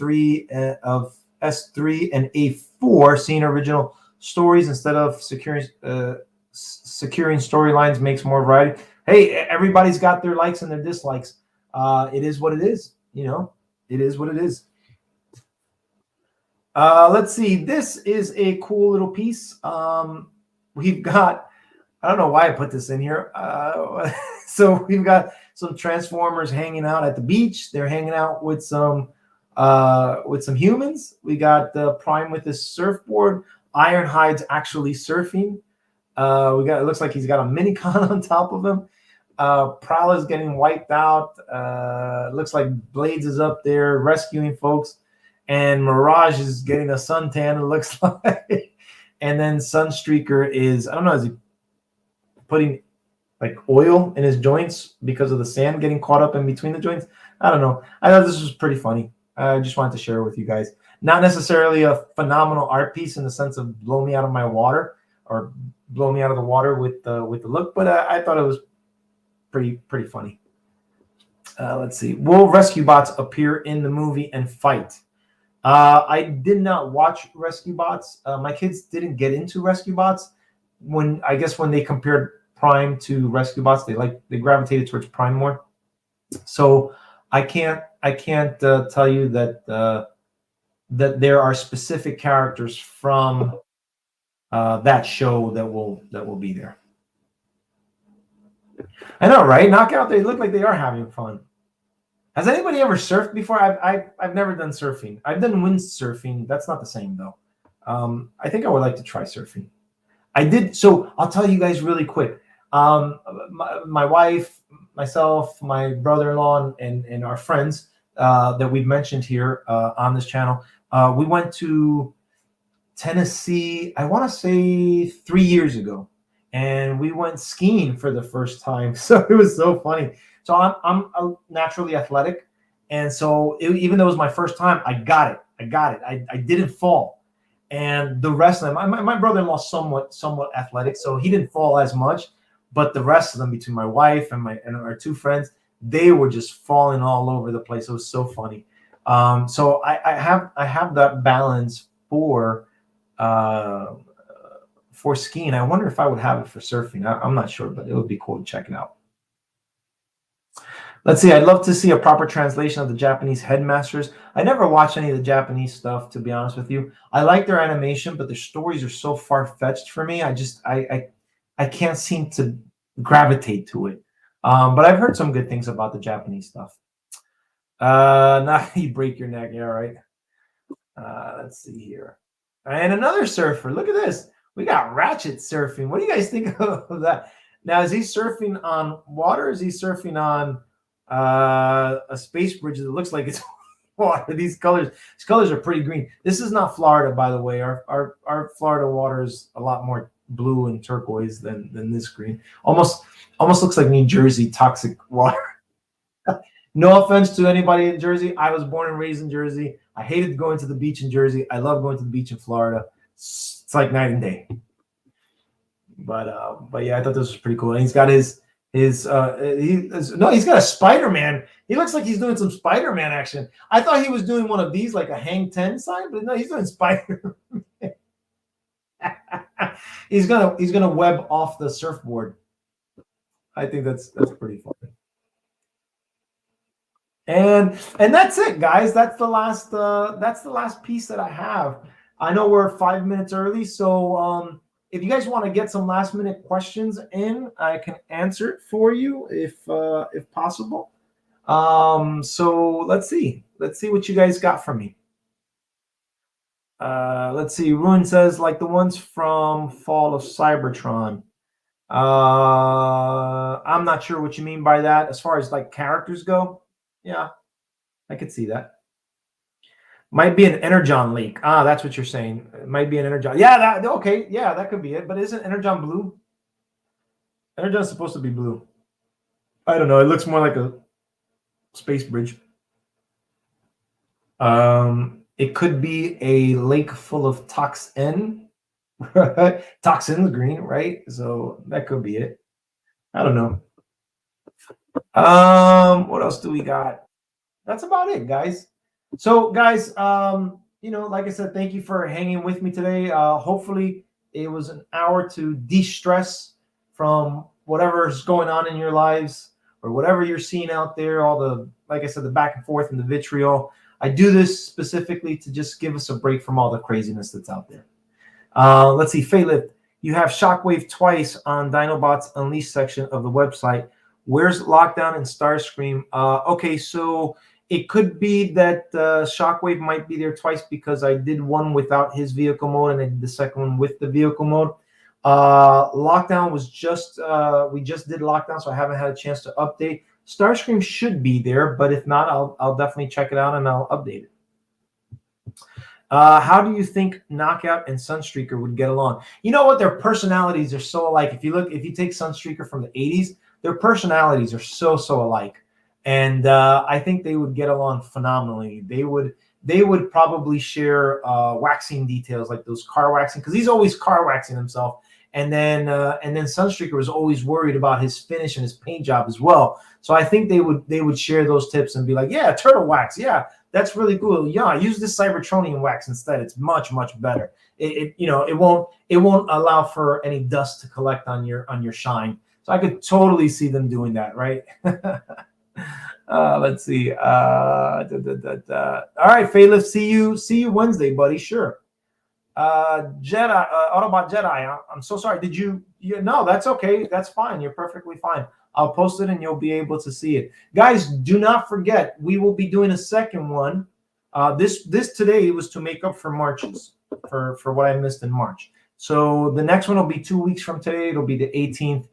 [SPEAKER 1] S3 and A4, seeing original stories instead of securing storylines makes more variety. Hey, everybody's got their likes and their dislikes. It is what it is. It is what it is. Let's see. This is a cool little piece. We've got, I don't know why I put this in here. So we've got some Transformers hanging out at the beach. They're hanging out with some humans. We got Prime with his surfboard. Ironhide's actually surfing. It looks like he's got a minicon on top of him. Prowler's getting wiped out. Looks like Blades is up there rescuing folks. And Mirage is getting a suntan, it looks like. And then Sunstreaker is, I don't know, is he putting like oil in his joints because of the sand getting caught up in between the joints? I don't know. I thought this was pretty funny. I just wanted to share it with you guys. Not necessarily a phenomenal art piece in the sense of blow me out of my water or blow me out of the water with the look, but I thought it was pretty funny. Let's see. Will rescue bots appear in the movie and fight? I did not watch Rescue Bots. My kids didn't get into Rescue Bots. When they compared Prime to Rescue Bots, they gravitated towards Prime more. So I can't tell you that there are specific characters from that show that will be there. I know, right? Knockout. They look like they are having fun. Has anybody ever surfed before? I've never done surfing. I've done windsurfing. That's not the same though. I think I would like to try surfing. I did. So I'll tell you guys really quick. My wife, myself, my brother-in-law, and our friends that we've mentioned here on this channel, we went to Tennessee, I want to say 3 years ago, and we went skiing for the first time. So it was so funny. So I'm naturally athletic, and so even though it was my first time, I got it. I didn't fall, and the rest of them, my brother-in-law somewhat athletic, so he didn't fall as much. But the rest of them, between my wife and our two friends, they were just falling all over the place. It was so funny. So I have that balance for skiing. I wonder if I would have it for surfing. I'm not sure, but it would be cool to check it out. Let's see. I'd love to see a proper translation of the Japanese headmasters. I never watched any of the Japanese stuff, to be honest with you. I like their animation, but their stories are so far-fetched for me. I can't seem to gravitate to it. But I've heard some good things about the Japanese stuff. Not you break your neck. Yeah, right. Let's see here. And another surfer. Look at this. We got Ratchet surfing. What do you guys think of that? Now, is he surfing on water? Is he surfing on a space bridge that looks like it's water? These colors are pretty green. This is not Florida, by the way. Our Florida water is a lot more blue and turquoise than this green. Almost looks like New Jersey toxic water. No offense to anybody in Jersey. I was born and raised in Jersey. I hated going to the beach in Jersey. I love going to the beach in Florida. It's like night and day. But yeah, I thought this was pretty cool. And he's got he's got a Spider-Man. He looks like he's doing some Spider-Man action. I thought he was doing one of these, like a Hang 10 sign, but no, he's doing Spider-Man. he's gonna web off the surfboard. I think that's pretty funny. And that's it, guys. That's the last piece that I have. I know we're 5 minutes early, so if you guys want to get some last minute questions in, I can answer it for you if possible. So let's see what you guys got from me. Let's see. Ruin says, like the ones from Fall of Cybertron. I'm not sure what you mean by that. As far as like characters go, yeah, I could see that. Might be an Energon leak. Ah, that's what you're saying. It might be an Energon. Yeah, that okay. Yeah, that could be it. But isn't Energon blue? Energon's supposed to be blue. I don't know. It looks more like a space bridge. It could be a lake full of toxin. Toxin's green, right? So that could be it. I don't know. What else do we got? That's about it, guys. So, guys, like I said, thank you for hanging with me today. Hopefully, it was an hour to de-stress from whatever's going on in your lives or whatever you're seeing out there. All the, like I said, the back and forth and the vitriol. I do this specifically to just give us a break from all the craziness that's out there. Let's see, Faylip, you have Shockwave twice on Dinobot's Unleashed section of the website. Where's Lockdown and Starscream? Okay, so it could be that Shockwave might be there twice because I did one without his vehicle mode and I did the second one with the vehicle mode. Lockdown was we just did Lockdown, so I haven't had a chance to update. Starscream should be there, but if not, I'll definitely check it out and I'll update it. How do you think Knockout and Sunstreaker would get along? You know what? Their personalities are so alike. If you take Sunstreaker from the 80s, their personalities are so alike. And I think they would get along phenomenally. They would probably share waxing details, like those car waxing, because he's always car waxing himself. And then Sunstreaker was always worried about his finish and his paint job as well. So I think they would share those tips and be like, yeah, turtle wax, yeah, that's really cool. Yeah, use this Cybertronian wax instead. It's much better. It won't allow for any dust to collect on your shine. So I could totally see them doing that, right? Let's see. All right, Phalif, see you Wednesday, buddy. Sure. Jedi, Autobot Jedi. I'm so sorry. Did you? No, that's okay. That's fine. You're perfectly fine. I'll post it and you'll be able to see it. Guys, do not forget, we will be doing a second one. This today was to make up for March's, for what I missed in March. So the next one will be 2 weeks from today. It'll be the 18th.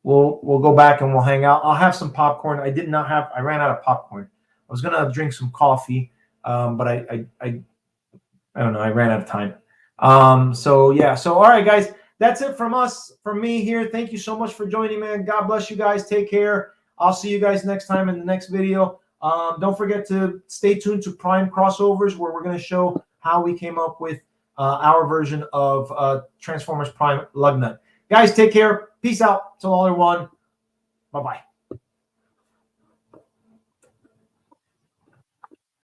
[SPEAKER 1] We'll go back and we'll hang out. I'll have some popcorn. I ran out of popcorn. I was gonna drink some coffee, but I don't know. I ran out of time. So yeah. So all right, guys, that's it from me here. Thank you so much for joining, man. God bless you guys. Take care. I'll see you guys next time in the next video. Don't forget to stay tuned to Prime Crossovers, where we're going to show how we came up with our version of Transformers Prime Lugnut. Guys, take care. Peace out. Till all are one. Bye-bye.